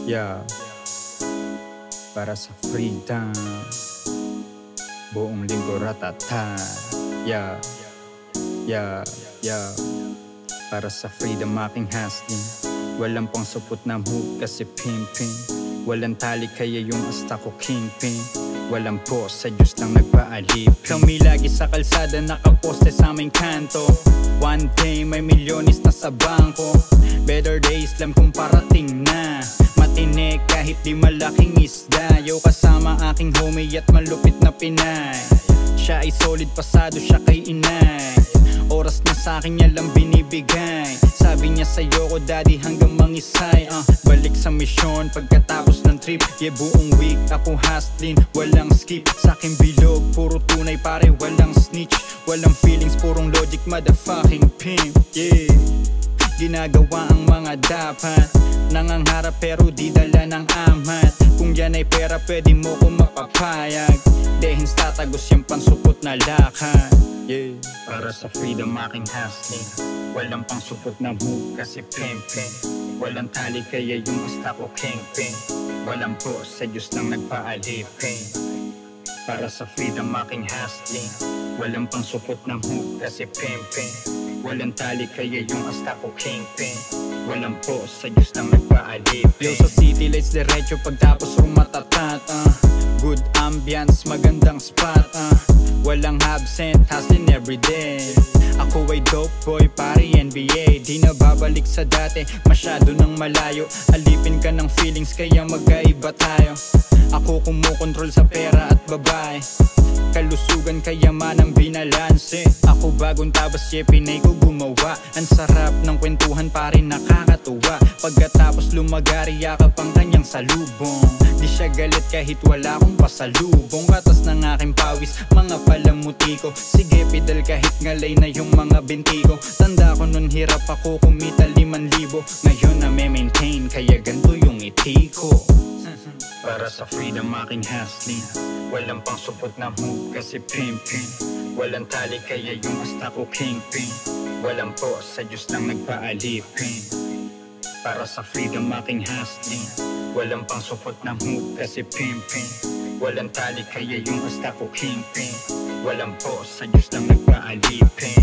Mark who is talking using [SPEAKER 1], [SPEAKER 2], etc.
[SPEAKER 1] Yeah, para sa freedom, buong linggo ratata. Yeah, yeah, yeah, para sa freedom aking hustling. Walang pang supot na move kasi pimpin. Walang tali kaya yung asta ko kingpin. Walang boss, sa Diyos lang nagpaalipin. Kami lagi sa kalsada nakaposte sa aming kanto. One day may milyones na sa bangko. Better days lang kung parating na. Matinik kahit di malaking isda. Yo kasama aking homie at malupit na Pinay. Siya ay solid pasado siya kay inay. Oras niya sa'kin niya lang binibigay. Sabi niya sa'yo ko daddy hanggang mangisay. Balik sa misyon pagkatapos ng trip. Yeah, buong week ako hustling, walang skip. Sa'king bilog, puro tunay pare, walang snitch. Walang feelings, purong logic, motherfucking pimp. Yeah, ginagawa ang mga dapat. Nangangarap pero di dala ng amat. Kung yan ay pera pwede mo ko mapapayag. Dehins tatagos yung pansupot na lakad. Yeah, para sa freedom aking hustling. Walang pang supot na move kasi pimpin. Walang tali kaya yung asta ko kingpin. Walang boss, sa Diyos lang nagpaalipin. Para sa freedom aking hustling. Walang pang supot na move kasi pimpin. Walang tali kaya yung asta ko kingpin. Walang boss, sa Diyos lang nagpaalipin. Yo sa city lights diretso pagtapos rumatatat. Good ambience, magandang spot. Walang absent, hustling everyday. Ako ay dope boy, pari NBA. Di na babalik sa dati, masyado nang malayo. Alipin ka ng feelings, kaya magkaiba tayo. Ako kumukontrol sa pera at babae. Kalusugan, kayaman ang binalanse. Ako bagong tabas, Pinay ko gumawa. Ang sarap ng kwentuhan, pare nakakatuwa. Pagkatapos lumagari, yakap ang kanyang salubong. Di siya galit kahit wala akong pasalubong. Katas ng aking pawis, mga palamuti ko. Sige pedal kahit ngalay na yung mga binti ko. Tanda ko nun hirap ako kumita 5,000. Ngayon na maintain kaya ganto yung iti ko. Para sa freedom aking hustling. Walang pang supot na move kasi pimpin. Walang tali kaya yung asta ko kingpin. Walang boss, sa Diyos lang nagpaalipin. Para sa freedom aking hustling. Walang pang supot na move kasi pimpin. Walang tali kaya yung asta ko kingpin. Walang boss, sa Diyos lang nagpaalipin.